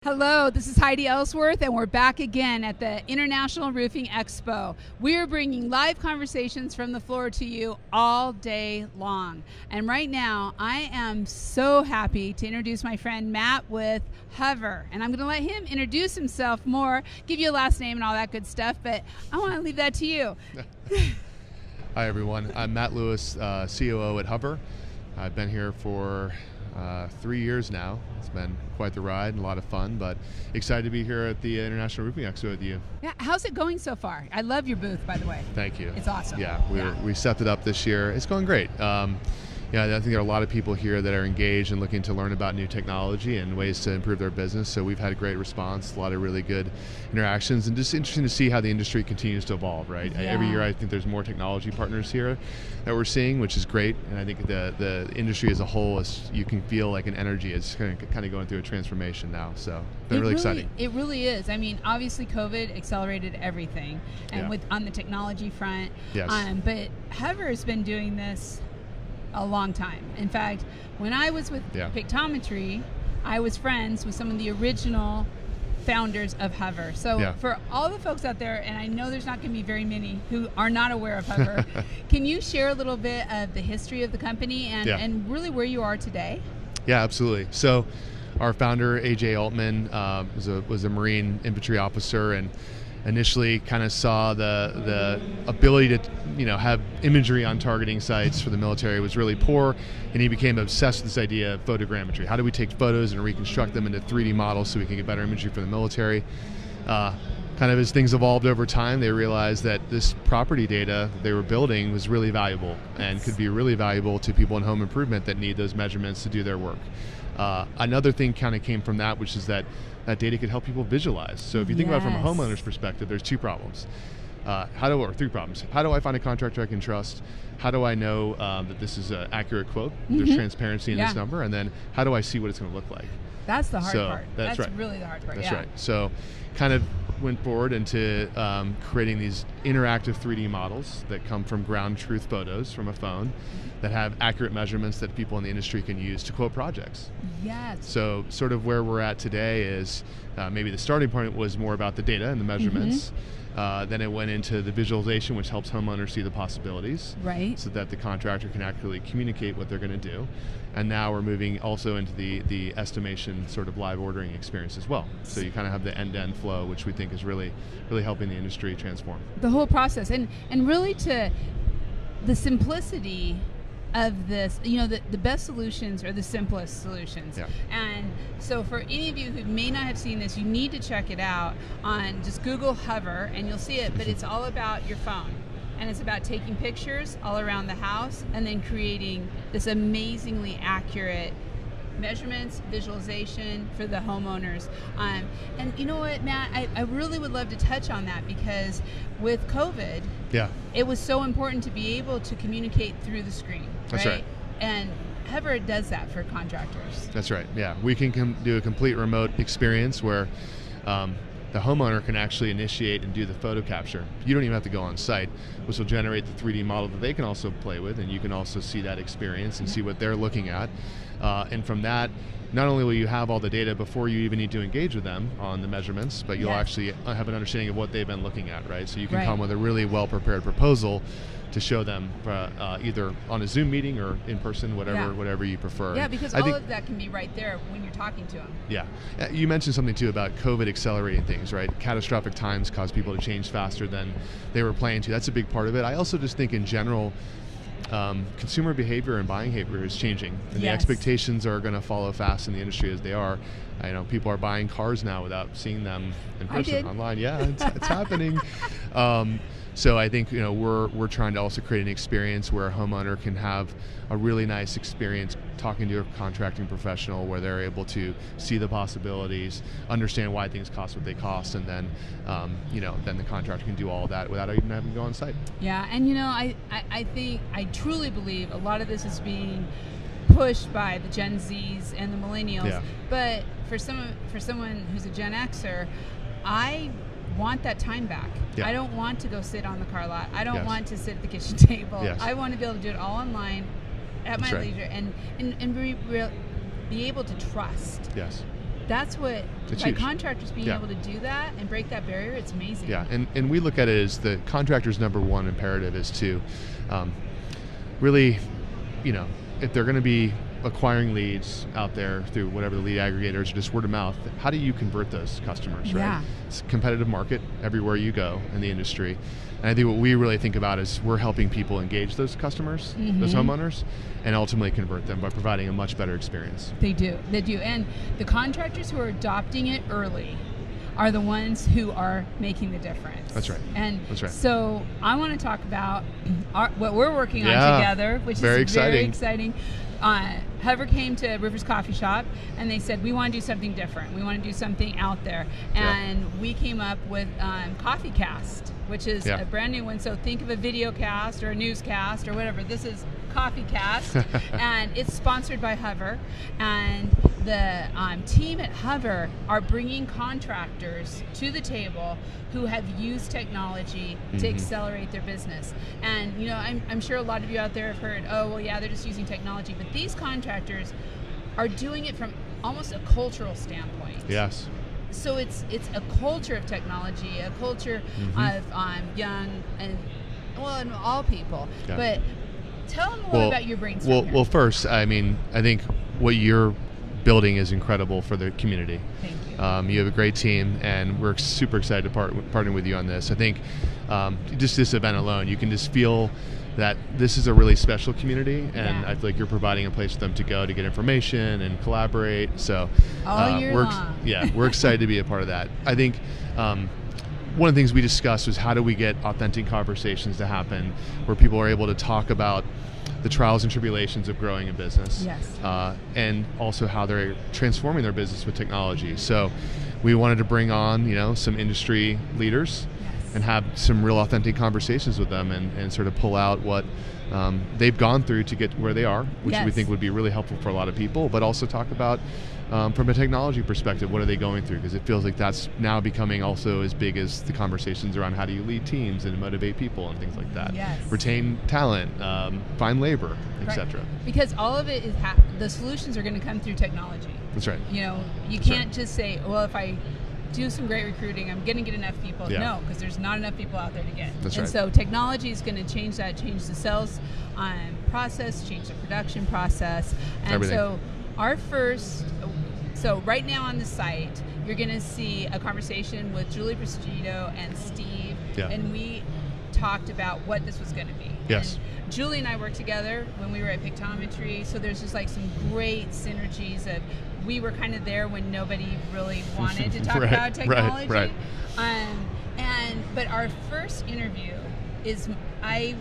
Hello, this is Heidi Ellsworth, and we're back again at the International Roofing Expo. We are bringing live conversations from the floor to you all day long. And right now, I am so happy to introduce my friend Matt with Hover. And I'm going to let him introduce himself more, give you a last name and all that good stuff, but I want to leave that to you. Hi, everyone. I'm Matt Lewis, COO at Hover. I've been here for 3 years now. It's been quite the ride and a lot of fun, but excited to be here at the International Roofing Expo with you. Yeah, how's it going so far? I love your booth, by the way. Thank you. It's awesome. Yeah, we stepped it up this year. It's going great. I think there are a lot of people here that are engaged and looking to learn about new technology and ways to improve their business. So we've had a great response, a lot of really good interactions, and just interesting to see how the industry continues to evolve, right? Yeah. Every year I think there's more technology partners here that we're seeing, which is great. And I think the industry as a whole, you can feel like an energy is kind of going through a transformation now. So it's been really exciting. It really is. I mean, obviously COVID accelerated everything, and on the technology front. Yes. But Hover has been doing this a long time. In fact, when I was with Pictometry, I was friends with some of the original founders of Hover. So for all the folks out there, and I know there's not going to be very many who are not aware of Hover, can you share a little bit of the history of the company and really where you are today? Yeah, absolutely. So our founder, AJ Altman, was a Marine infantry officer, and initially kind of saw the ability to have imagery on targeting sites for the military was really poor, and he became obsessed with this idea of photogrammetry. How do we take photos and reconstruct them into 3D models so we can get better imagery for the military? Kind of as things evolved over time, they realized that this property data they were building was really valuable and could be really valuable to people in home improvement that need those measurements to do their work. Another thing kind of came from that, which is that data could help people visualize. So if you think about it from a homeowner's perspective, there's two problems. Three problems. How do I find a contractor I can trust? How do I know that this is an accurate quote? There's transparency in this number. And then how do I see what it's going to look like? That's the hard part. That's right. Really the hard part. That's right. So kind of went forward into creating these interactive 3D models that come from ground truth photos from a phone that have accurate measurements that people in the industry can use to quote projects. Yes. So sort of where we're at today is maybe the starting point was more about the data and the measurements. Then it went into the visualization, which helps homeowners see the possibilities, right? So that the contractor can accurately communicate what they're going to do. And now we're moving also into the estimation sort of live ordering experience as well. So you kind of have the end-to-end flow, which we think is really helping the industry transform. The whole process, and really to the simplicity of this, the best solutions are the simplest solutions. Yeah. And so for any of you who may not have seen this, you need to check it out on just Google Hover and you'll see it, but it's all about your phone. And it's about taking pictures all around the house and then creating this amazingly accurate measurements, visualization for the homeowners. And you know what, Matt, I really would love to touch on that because with COVID, it was so important to be able to communicate through the screen. That's right. And Hover does that for contractors. That's right, yeah. We can do a complete remote experience where the homeowner can actually initiate and do the photo capture. You don't even have to go on site, which will generate the 3D model that they can also play with, and you can also see that experience and see what they're looking at. And from that, not only will you have all the data before you even need to engage with them on the measurements, but you'll actually have an understanding of what they've been looking at, right? So you can come with a really well-prepared proposal to show them either on a Zoom meeting or in person, whatever you prefer. Yeah, because all of that can be right there when you're talking to them. Yeah. You mentioned something too about COVID accelerating things, right? Catastrophic times cause people to change faster than they were planning to. That's a big part of it. I also just think in general, consumer behavior and buying behavior is changing, and the expectations are going to follow fast in the industry as they are. I know people are buying cars now without seeing them in person, online. Yeah, it's happening. So I think we're trying to also create an experience where a homeowner can have a really nice experience talking to a contracting professional, where they're able to see the possibilities, understand why things cost what they cost, and then then the contractor can do all of that without even having to go on site. Yeah, and I truly believe a lot of this is being pushed by the Gen Zs and the millennials. Yeah. But for someone who's a Gen Xer, I want that time back. Yeah. I don't want to go sit on the car lot. I don't Yes. want to sit at the kitchen table. Yes. I want to be able to do it all online at That's my right. leisure and be able to trust Yes. that's what, it's by huge. contractors being able to do that and break that barrier, it's amazing. Yeah, and we look at it as the contractor's number one imperative is to really, if they're going to be acquiring leads out there through whatever the lead aggregators or just word of mouth, how do you convert those customers, right? Yeah. It's a competitive market everywhere you go in the industry. And I think what we really think about is we're helping people engage those customers, those homeowners, and ultimately convert them by providing a much better experience. They do. And the contractors who are adopting it early are the ones who are making the difference. That's right. And that's right. So I want to talk about what we're working on together, which is very exciting. Hover came to Roofers Coffee Shop and they said, we want to do something different. We want to do something out there. And we came up with Coffeecast, which is a brand new one. So think of a video cast or a newscast or whatever. This is Coffeecast, and it's sponsored by Hover. And the team at Hover are bringing contractors to the table who have used technology to accelerate their business. And I'm sure a lot of you out there have heard, they're just using technology, but these contractors are doing it from almost a cultural standpoint. Yes. So it's a culture of technology, a culture of young and all people. Yeah. But tell them more about your brainstorm. Well, first, I think what you're building is incredible for the community. Thank you. You have a great team, and we're super excited to partner with you on this. I think just this event alone, you can just feel that this is a really special community, and I feel like you're providing a place for them to go to get information and collaborate. So all year long. We're excited to be a part of that. I think one of the things we discussed was how do we get authentic conversations to happen where people are able to talk about the trials and tribulations of growing a business, and also how they're transforming their business with technology. So we wanted to bring on, some industry leaders and have some real authentic conversations with them and sort of pull out what they've gone through to get where they are, which we think would be really helpful for a lot of people, but also talk about from a technology perspective, what are they going through? Because it feels like that's now becoming also as big as the conversations around how do you lead teams and motivate people and things like that. Yes. Retain talent, find labor, etc. Because all of it is the solutions are going to come through technology. That's right. You can't just say, well, if I do some great recruiting, I'm going to get enough people. No, because there's not enough people out there to get. That's right. So technology is going to change that, change the sales process, change the production process. And everything. So right now on the site, you're going to see a conversation with Julie Prestido and Steve, and we talked about what this was going to be. Yes. And Julie and I worked together when we were at Pictometry, so there's just like some great synergies of we were kind of there when nobody really wanted to talk about technology. Right. But our first interview is I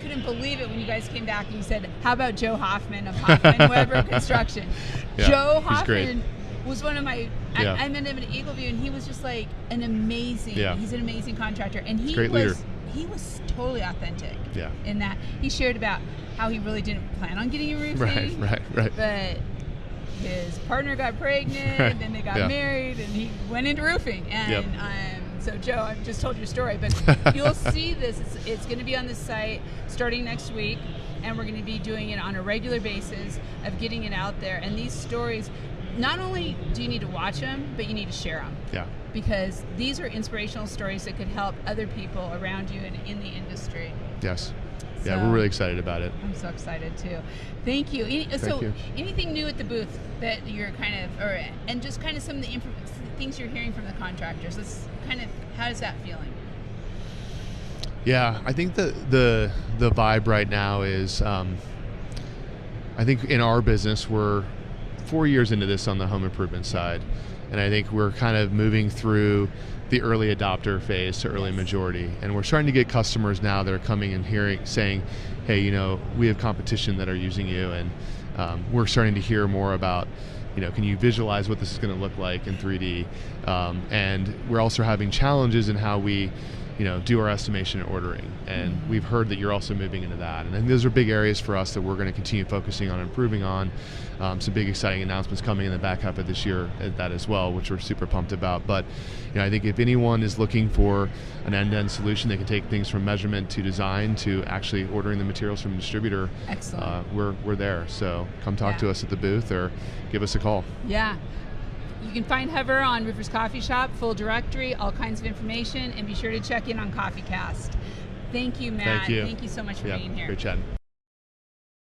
couldn't believe it when you guys came back and you said, how about Joe Hoffman of Hoffman Weber Construction? Joe Hoffman was one of my, I met him at Eagleview, and he was just like an amazing, he's an amazing contractor. And he was totally authentic in that. He shared about how he really didn't plan on getting a roofing. Right. But his partner got pregnant, and they got married, and he went into roofing. And so, Joe, I've just told your story, but you'll see this. It's going to be on the site starting next week, and we're going to be doing it on a regular basis of getting it out there. And these stories, not only do you need to watch them, but you need to share them. Yeah. Because these are inspirational stories that could help other people around you and in the industry. Yes. Yeah, we're really excited about it. I'm so excited too. Thank you. Thank you. Anything new at the booth that you're and just kind of some of the things you're hearing from the contractors? How is that feeling? Yeah, I think the vibe right now is, I think in our business we're 4 years into this on the home improvement side, and I think we're kind of moving through the early adopter phase to early majority, and we're starting to get customers now that are coming and saying, hey, we have competition that are using you, and we're starting to hear more about, can you visualize what this is going to look like in 3D, and we're also having challenges in how we do our estimation and ordering, and we've heard that you're also moving into that, and I think those are big areas for us that we're going to continue focusing on improving on. Some big exciting announcements coming in the back half of this year at that as well, which we're super pumped about. But I think if anyone is looking for an end-to-end solution, they can take things from measurement to design to actually ordering the materials from a distributor. Excellent. We're there, so come talk to us at the booth or give us a call. Yeah. You can find Hover on Roofers Coffee Shop, full directory, all kinds of information, and be sure to check in on Coffeecast. Thank you, Matt. Thank you. Thank you so much for being here. Great chatting.